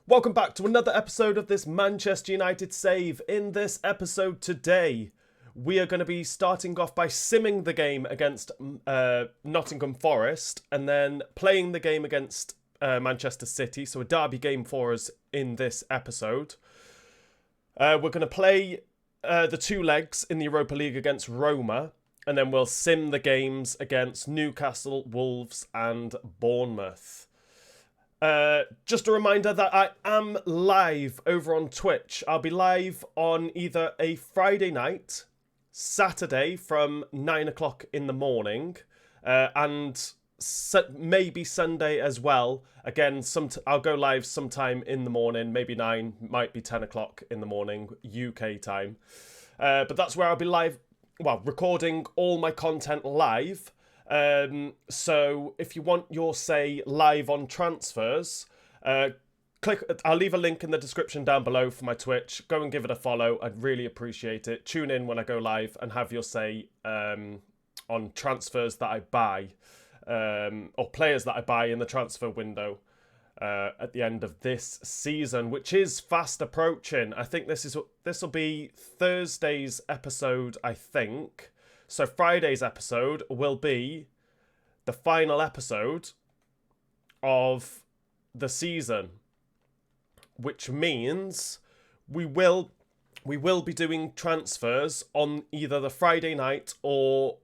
Welcome back to another episode of this Manchester United save. In this episode today, we are going to be starting off by simming the game against Nottingham Forest and then playing the game against Manchester City. So a derby game for us in this episode. We're going to play the two legs in the Europa League against Roma. And then we'll sim the games against Newcastle, Wolves and Bournemouth. Just a reminder that I am live over on Twitch. I'll be live on either a Friday night, Saturday from 9 o'clock in the morning, and maybe Sunday as well. Again, I'll go live sometime in the morning, maybe 9, might be 10 o'clock in the morning, UK time. But that's where I'll be live, recording all my content live. So if you want your say live on transfers, I'll leave a link in the description down below for my Twitch. Go and give it a follow. I'd really appreciate it. Tune in when I go live and have your say on transfers that I buy, or players that I buy in the transfer window at the end of this season, which is fast approaching. I think this will be Thursday's episode, I think. So Friday's episode will be the final episode of the season, which means we will be doing transfers on either the Friday night or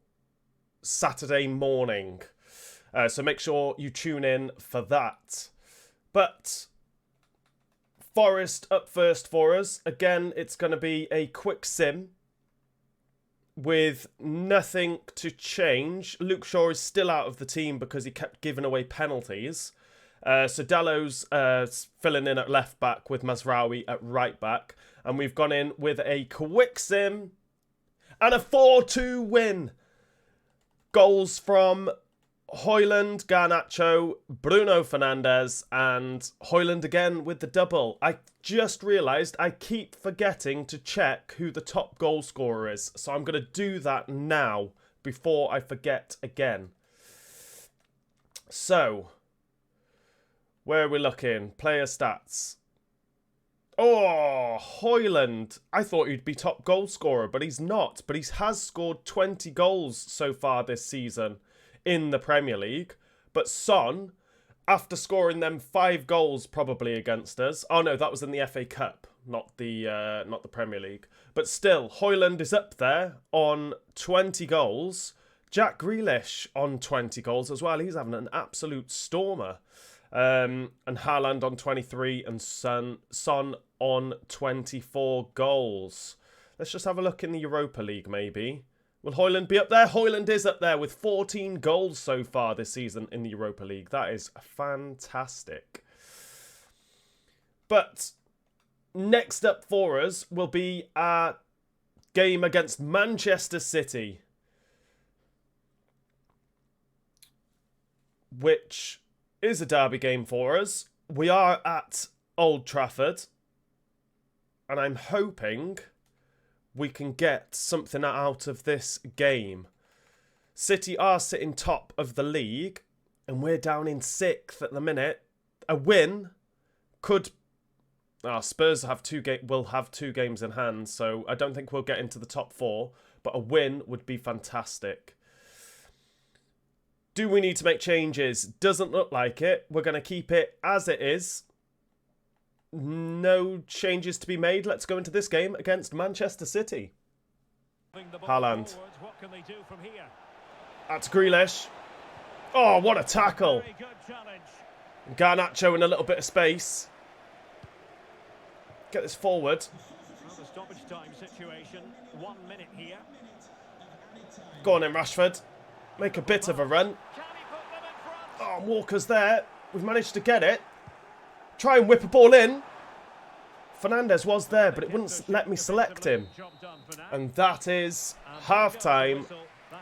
Saturday morning. So make sure you tune in for that. But Forest up first for us. Again, it's going to be a quick sim with nothing to change. Luke Shaw is still out of the team because he kept giving away penalties. So Dalot's filling in at left back with Mazraoui at right back. And we've gone in with a quick sim and a 4-2 win. Goals from Højlund, Garnacho, Bruno Fernandes, and Højlund again with the double. I just realised I keep forgetting to check who the top goal scorer is. So I'm going to do that now before I forget again. So, where are we looking? Player stats. Oh, Højlund. I thought he'd be top goal scorer, but he's not. But he has scored 20 goals so far this season in the Premier League. But Son, after scoring them 5 goals probably against us. Oh no, that was in the FA Cup, not the Premier League. But still, Højlund is up there on 20 goals. Jack Grealish on 20 goals as well. He's having an absolute stormer. And Haaland on 23 and Son on 24 goals. Let's just have a look in the Europa League maybe. Will Højlund be up there? Højlund is up there with 14 goals so far this season in the Europa League. That is fantastic. But next up for us will be our game against Manchester City, which is a derby game for us. We are at Old Trafford, and I'm hoping we can get something out of this game. City are sitting top of the league, and we're down in 6th at the minute. A win could... Spurs will have 2 games in hand, so I don't think we'll get into the top 4, but a win would be fantastic. Do we need to make changes? Doesn't look like it. We're going to keep it as it is. No changes to be made. Let's go into this game against Manchester City. Haaland. That's Grealish. Oh, what a tackle. Garnacho in a little bit of space. Get this forward. Go on in, Rashford. Make a bit of a run. Oh, Walker's there. We've managed to get it. Try and whip a ball in. Fernandes was there, but it wouldn't let me select him. And that is half-time.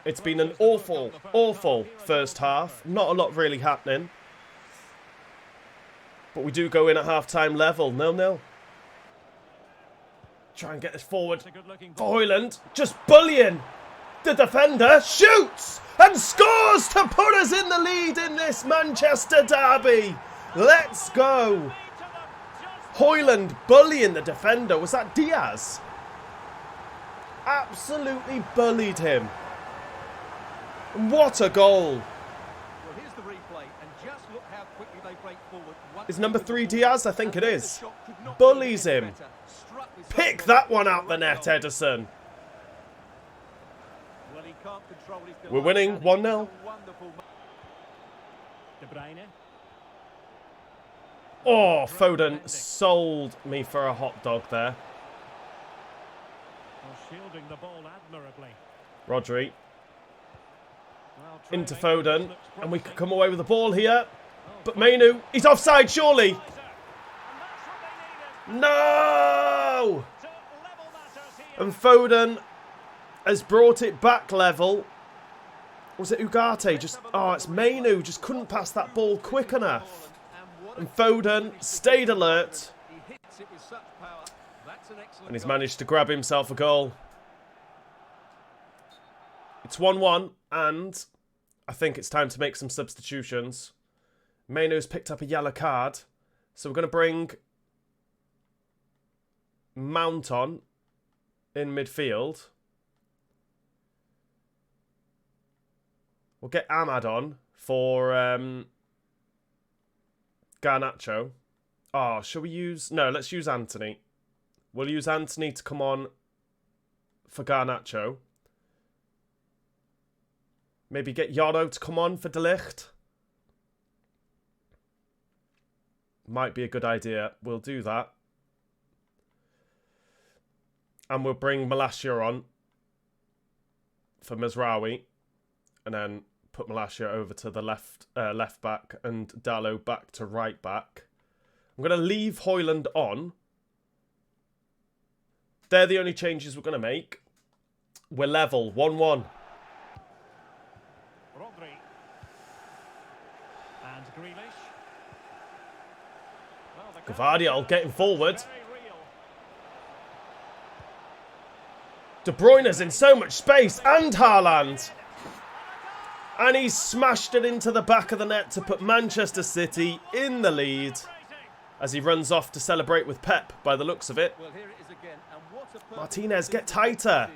It's been an awful, awful first half. Not a lot really happening. But we do go in at half-time level. 0-0. Try and get this forward for Højlund. Just bullying the defender. Shoots and scores to put us in the lead in this Manchester derby. Let's go. Højlund bullying the defender. Was that Diaz? Absolutely bullied him. And what a goal. Well, here's the replay, and just look how quickly they break forward. Is number 3 Diaz? I think it is. Bullies him. Pick that one out the net, Ederson. We're winning 1-0. Oh, Foden sold me for a hot dog there. Rodri. Into Foden. And we could come away with the ball here. But Mainu, he's offside, surely. No! And Foden has brought it back level. Was it Ugarte? It's Mainu. Just couldn't pass that ball quick enough. And Foden stayed alert. And he's managed to grab himself a goal. It's 1-1, and I think it's time to make some substitutions. Mainu's picked up a yellow card, so we're going to bring Mount on in midfield. We'll get Ahmad on for Garnacho. Oh, shall we use... No, let's use Anthony. We'll use Anthony to come on for Garnacho. Maybe get Yoro to come on for De Ligt. Might be a good idea. We'll do that. And we'll bring Malacia on for Mazraoui. And then put Malacia over to the left back and Dalot back to right back. I'm going to leave Højlund on. They're the only changes we're going to make. We're level, 1-1. Gvardiol getting forward. De Bruyne's in so much space, and Haaland. And he's smashed it into the back of the net to put Manchester City in the lead as he runs off to celebrate with Pep by the looks of it. Martinez, get tighter.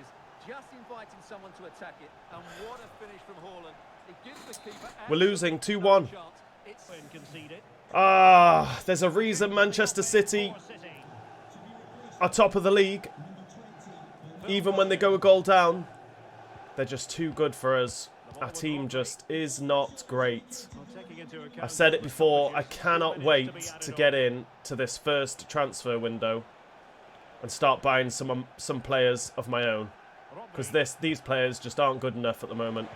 We're losing 2-1. There's a reason Manchester City are top of the league. Even when they go a goal down, they're just too good for us. Our team just is not great. I've said it before, I cannot wait to get in to this first transfer window and start buying some players of my own. Because these players just aren't good enough at the moment.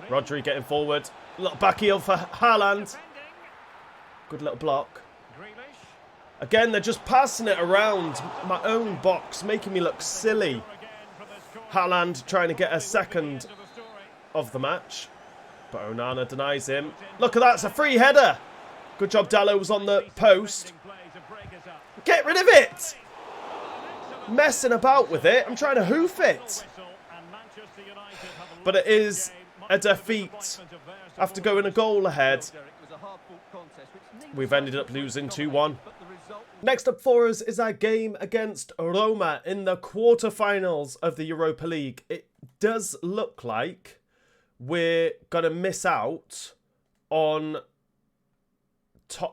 Rodri getting forward. A little back heel for Haaland. Good little block. Again, they're just passing it around my own box, making me look silly. Haaland trying to get a second of the match. But Onana denies him. Look at that, it's a free header. Good job Dalot was on the post. Get rid of it! Messing about with it. I'm trying to hoof it. But it is a defeat. After going a goal ahead, we've ended up losing 2-1. Next up for us is our game against Roma in the quarterfinals of the Europa League. It does look like we're going to miss out on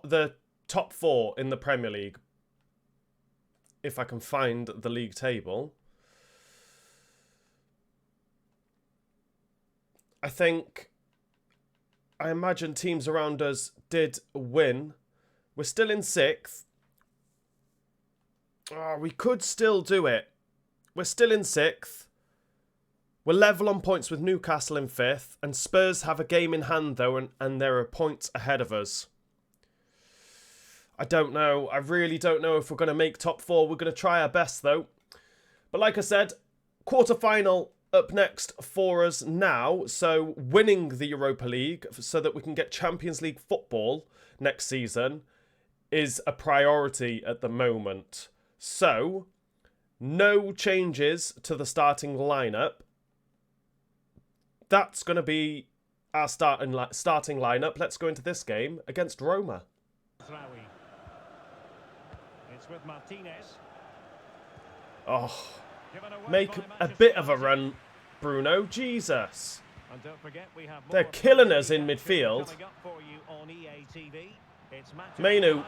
the top 4 in the Premier League. If I can find the league table. I imagine teams around us did win. We're still in 6th. We could still do it. We're still in 6th. We're level on points with Newcastle in 5th. And Spurs have a game in hand, though, and there are points ahead of us. I don't know. I really don't know if we're going to make top 4. We're going to try our best, though. But like I said, quarter-final up next for us now. So winning the Europa League so that we can get Champions League football next season is a priority at the moment. So, no changes to the starting lineup. That's going to be our starting lineup. Let's go into this game against Roma. It's with Martinez. Oh, Given away make by a Manchester bit of a United. run, Bruno. Jesus. And don't forget, we have They're more killing us in Premier League action midfield. coming up for you on EA TV. It's Manchester Manu, United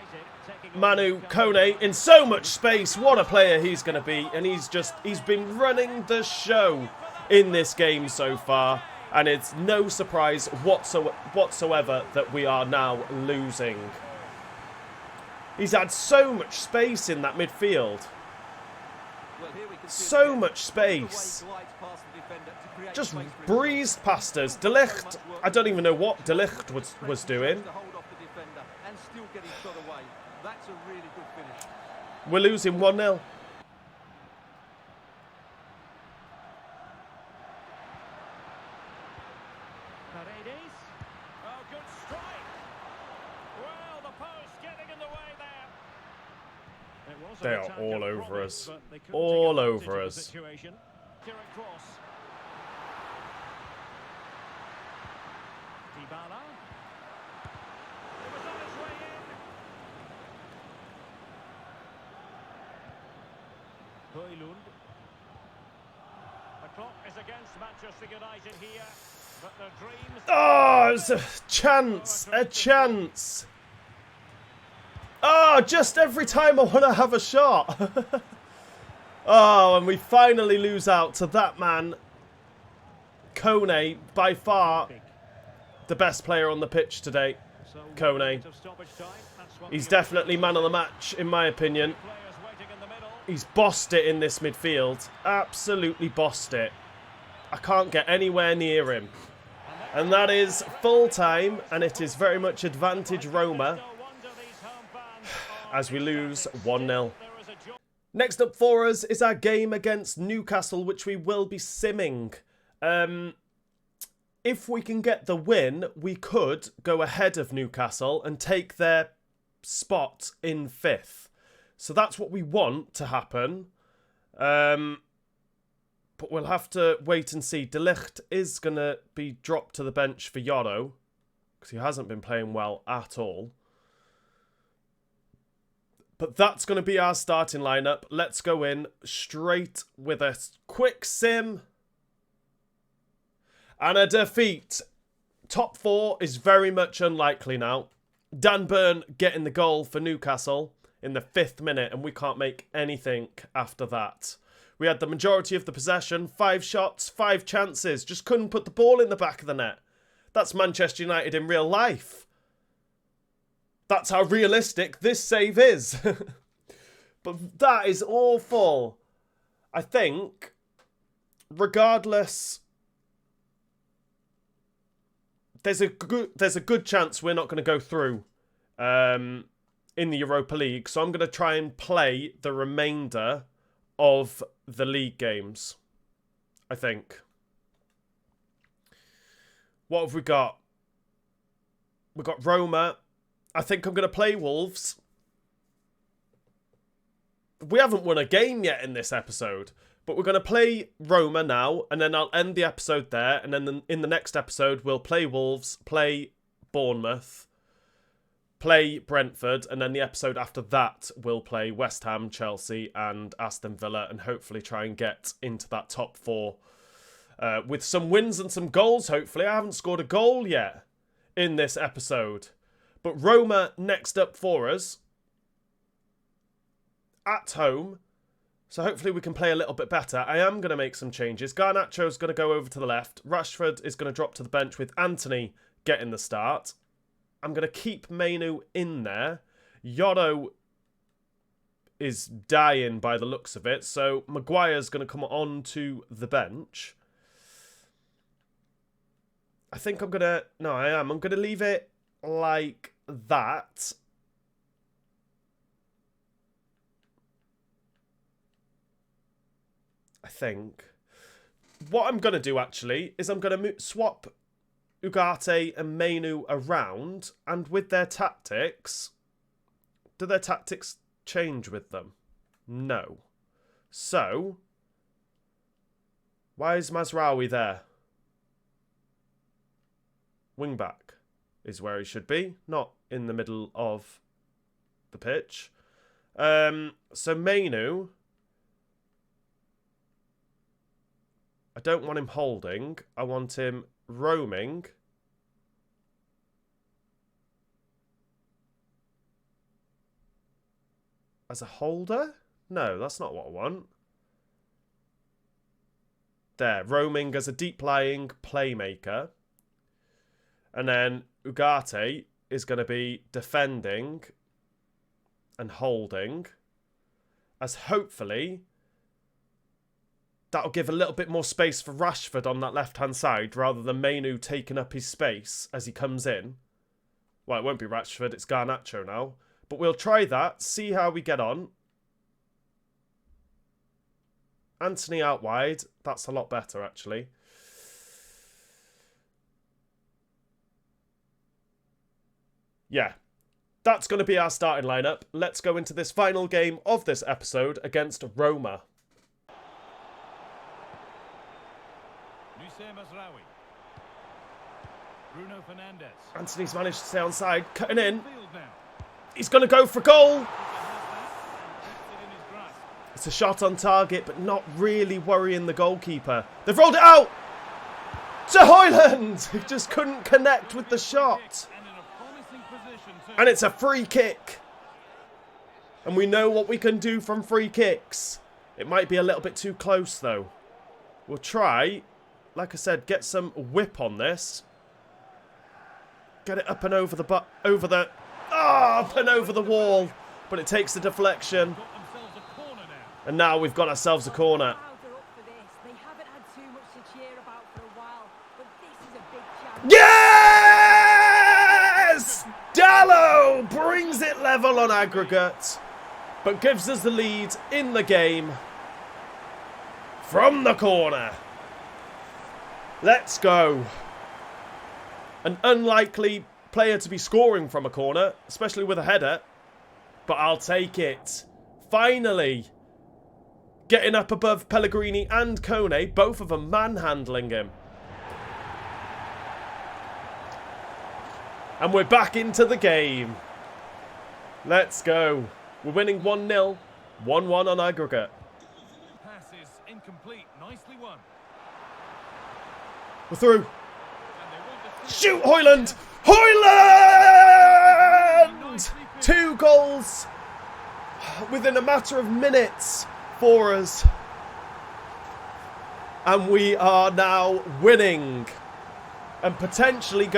taking on Manu, Newcastle Kone United. in so much space. What a player he's going to be. And he's been running the show in this game so far. And it's no surprise whatsoever that we are now losing. He's had so much space in that midfield. Well, here we can see So again, much space. the way he glides past the defender to create Just space for breezed himself. past us. De Ligt, I don't even know what De Ligt was doing. To hold off the defender and still get his shot away. That's a really good finish. We're losing 1-0. Paredes. Oh, good strike. Well, the post getting in the way there. It was an They are attack all of over promise, us. but they couldn't All take advantage over of the us. situation. Direct cross. Dybala. He was on his way in. Højlund. The clock is against Manchester United here, but their dreams. Oh, it's a chance. A chance. Oh, just every time I want to have a shot. Oh, and we finally lose out to that man. Kone, by far the best player on the pitch today. So, Kone. bit of stoppage time. That's what He's we definitely man of the match, in my opinion. players waiting in the middle. He's bossed it in this midfield. Absolutely bossed it. I can't get anywhere near him. And that is full time, and it is very much advantage Roma No wonder these home fans as we lose 1-0. there is a joy. Next up for us is our game against Newcastle, which we will be simming. If we can get the win, we could go ahead of Newcastle and take their spot in 5th. So that's what we want to happen. But we'll have to wait and see. De Ligt is going to be dropped to the bench for Yoro, because he hasn't been playing well at all. But that's going to be our starting lineup. Let's go in straight with a quick sim. And a defeat. Top 4 is very much unlikely now. Dan Burn getting the goal for Newcastle in the 5th minute, and we can't make anything after that. We had the majority of the possession, 5 shots, 5 chances. Just couldn't put the ball in the back of the net. That's Manchester United in real life. That's how realistic this save is. But that is awful. I think, regardless, there's a good chance we're not going to go through in the Europa League. So I'm going to try and play the remainder of the league games, I think. What have we got? We've got Roma. I think I'm going to play Wolves. We haven't won a game yet in this episode, but we're going to play Roma now, and then I'll end the episode there, and then in the next episode, we'll play Wolves, play Bournemouth, play Brentford, and then the episode after that, we'll play West Ham, Chelsea, and Aston Villa, and hopefully try and get into that top 4 with some wins and some goals, hopefully. I haven't scored a goal yet in this episode. But Roma next up for us at home. So hopefully we can play a little bit better. I am going to make some changes. Garnacho's going to go over to the left. Rashford is going to drop to the bench with Anthony getting the start. I'm going to keep Manu in there. Yoro is dying by the looks of it. So Maguire's going to come on to the bench. I think I'm going to... No, I am. I'm going to leave it like that. I think. What I'm going to do, actually, is I'm going to swap Ugarte and Manu around, and with their tactics... Do their tactics change with them? No. So... Why is Mazraoui there? Wing-back is where he should be, not in the middle of the pitch. So Mainu, I don't want him holding. I want him roaming. As a holder? No, that's not what I want. There, roaming as a deep-lying playmaker. And then Ugarte is going to be defending and holding. As hopefully, that'll give a little bit more space for Rashford on that left-hand side rather than Mainu taking up his space as he comes in. Well, it won't be Rashford, it's Garnacho now. But we'll try that, see how we get on. Anthony out wide. That's a lot better, actually. Yeah. That's going to be our starting lineup. Let's go into this final game of this episode against Roma. Bruno Fernandes. Anthony's managed to stay onside, cutting in. He's going to go for goal. It's a shot on target, but not really worrying the goalkeeper. They've rolled it out to Højlund. He just couldn't connect with the shot. And it's a free kick. And we know what we can do from free kicks. It might be a little bit too close, though. We'll try, like I said, get some whip on this. Get it up and over the up and over the wall. But it takes the deflection. And now we've got ourselves a corner. Yes! Dallo brings it level on aggregate, but gives us the lead in the game from the corner. Let's go. An unlikely player to be scoring from a corner, especially with a header, but I'll take it. Finally, getting up above Pellegrini and Kone, both of them manhandling him. And we're back into the game. Let's go. We're winning 1-0. 1-1 on aggregate. Pass is incomplete. Nicely won. We're through. Shoot, Højlund! Højlund! 2 goals within a matter of minutes for us. And we are now winning. And potentially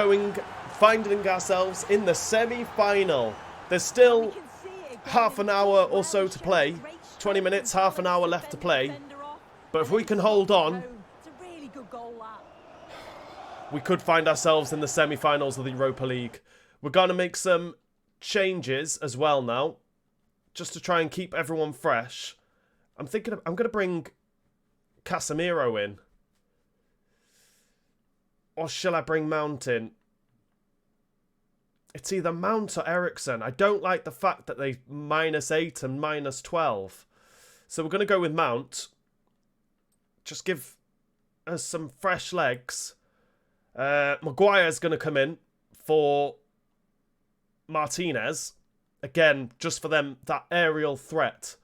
finding ourselves in the semi-final. There's still half an hour or so to play. 20 minutes, half an hour left to play. But if we can hold on, we could find ourselves in the semi-finals of the Europa League. We're going to make some changes as well now, just to try and keep everyone fresh. I'm going to bring Casemiro in. Or shall I bring Mount in? It's either Mount or Eriksen. I don't like the fact that they -8 and -12. So we're going to go with Mount. Just give us some fresh legs. Maguire's going to come in for Martinez. Again, just for them, that aerial threat.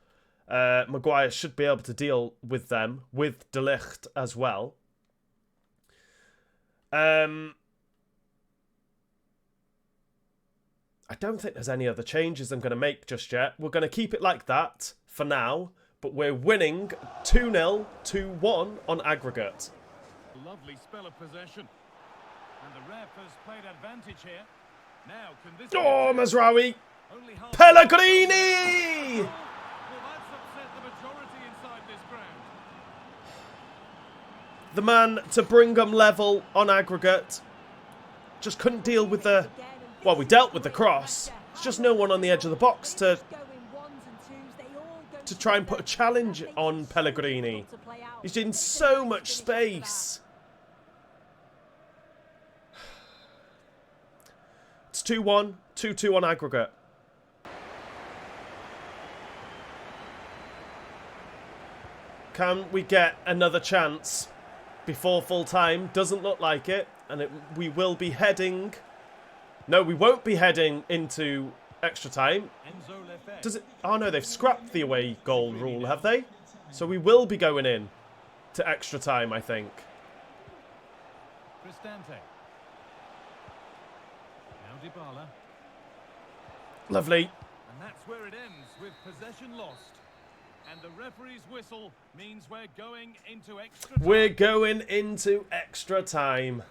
Maguire should be able to deal with them, with De Ligt as well. I don't think there's any other changes I'm going to make just yet. We're going to keep it like that for now. But we're winning 2-0, 2-1 on aggregate. Lovely spell of possession. And the ref has played advantage here. Now, can this... Oh, Mazraoui! Pellegrini! Well, that's upset the majority inside this ground. The man to bring them level on aggregate. Just couldn't deal with the... Well, we dealt with the cross. There's just no one on the edge of the box to try and put a challenge on Pellegrini. He's in so much space. It's 2-1, 2-2 on aggregate. Can we get another chance before full time? Doesn't look like it. And we will be heading... No, we won't be heading into extra time. Enzo Lefebvre. Does it? Oh no, they've scrapped the away goal rule, have they? So we will be going in to extra time, I think. Cristante. Now Dybala. Lovely. And that's where it ends, with possession lost. And the referee's whistle means we're going into extra time. We're going into extra time.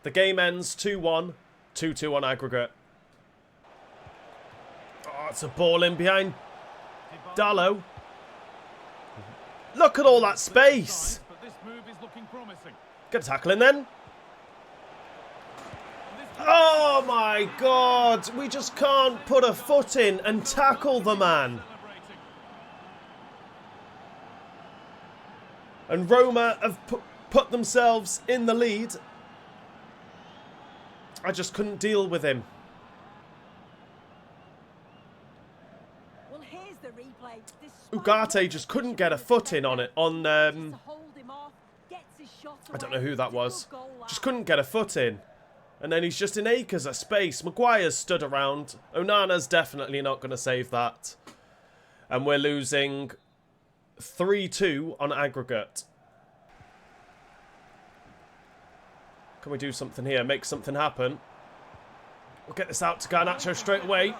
The game ends 2-1. 2-2 on aggregate. Oh, it's a ball in behind Dallo. Look at all that space. But this move is looking promising. Get a tackle in then. Oh my God. We just can't put a foot in and tackle the man. And Roma have put themselves in the lead. I just couldn't deal with him. Well, here's the replay. Ugarte just couldn't get a foot in on it. I don't know who that was. Just couldn't get a foot in. And then he's just in acres of space. Maguire's stood around. Onana's definitely not going to save that. And we're losing 3-2 on aggregate. Can we do something here? Make something happen. We'll get this out to Garnacho straight away.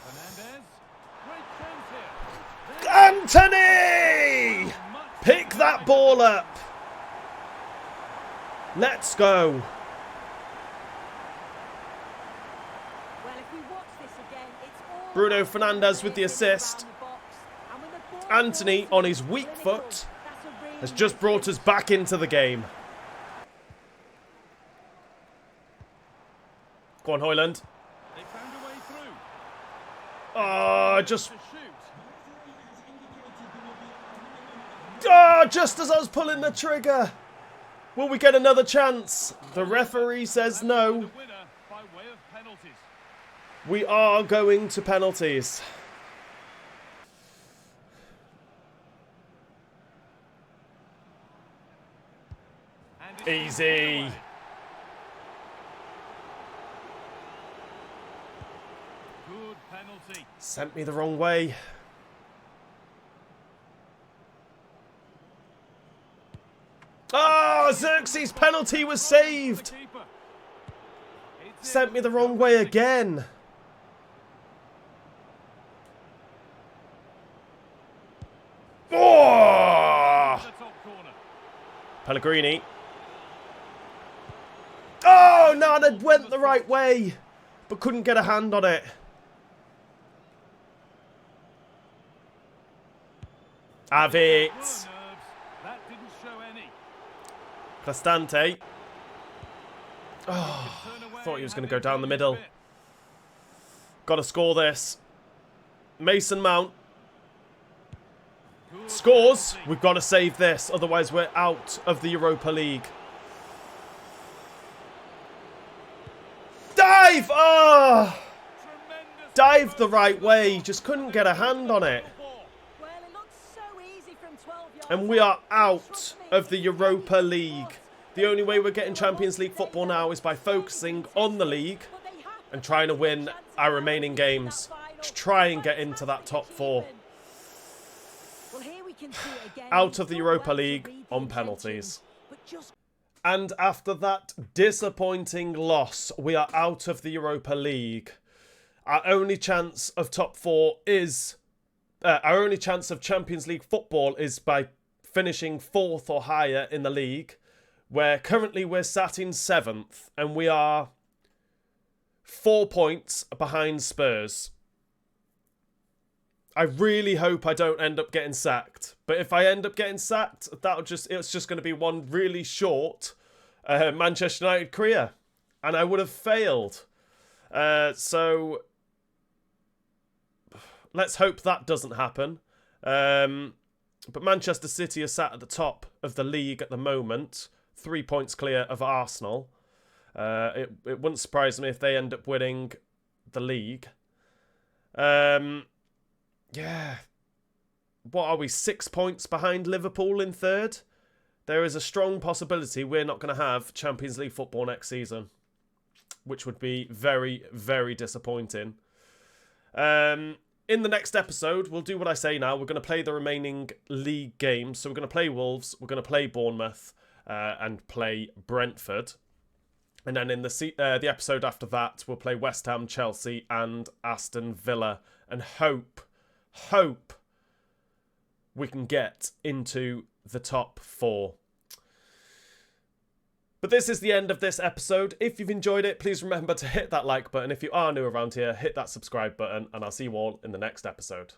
Fernandez. Great chance here. Anthony! Pick that ball up. Let's go. Well, if we watch this again, it's all Bruno Fernandes with the assist. Anthony, on his weak foot, has just brought us back into the game. Go on, Højlund. They found a way through. Oh, just... To shoot. Oh, just as I was pulling the trigger. Will we get another chance? The referee says no. The winner by way of penalties. We are going to penalties. And it's Easy. Good penalty. Sent me the wrong way. Oh, Xerxes' penalty was saved. Keeper. It's Sent me the wrong way again. Oh! the top corner. Pellegrini. Oh, Nana went the right way, but couldn't get a hand on it. Have it. Were nerves. That didn't show any. Cristante. Oh, Turn away thought he was and going to go down the take it a middle. bit. Got to score this. Mason Mount Good scores. penalty. We've got to save this, otherwise we're out of the Europa League. Dive! Oh! Tremendous Dived the right way, just couldn't get a hand on it. Well, it looks so easy from 12 yards. And we are out of the Europa League. The only way we're getting Champions League football now is by focusing on the league and trying to win our remaining games to try and get into that top four. Well, here we can see it again. Out of the He's Europa done well to League read the on intentions, penalties. but just And after that disappointing loss, we are out of the Europa League. Our only chance of top four is... our only chance of Champions League football is by finishing 4th or higher in the league, where currently we're sat in 7th, and we are 4 points behind Spurs. I really hope I don't end up getting sacked. But if I end up getting sacked, it's just going to be one really short Manchester United career. And I would have failed. So let's hope that doesn't happen. But Manchester City are sat at the top of the league at the moment. 3 points clear of Arsenal. It wouldn't surprise me if they end up winning the league. Yeah. What are we? 6 points behind Liverpool in 3rd? there is a strong possibility we're not going to have Champions League football next season, which would be very, very disappointing. In the next episode, we'll do what I say now. We're going to play the remaining league games. So we're going to play Wolves, we're going to play Bournemouth, and play Brentford. And then in the episode after that, we'll play West Ham, Chelsea, and Aston Villa, and hope we can get into the top 4. But this is the end of this episode. If you've enjoyed it, please remember to hit that like button. If you are new around here, hit that subscribe button, and I'll see you all in the next episode.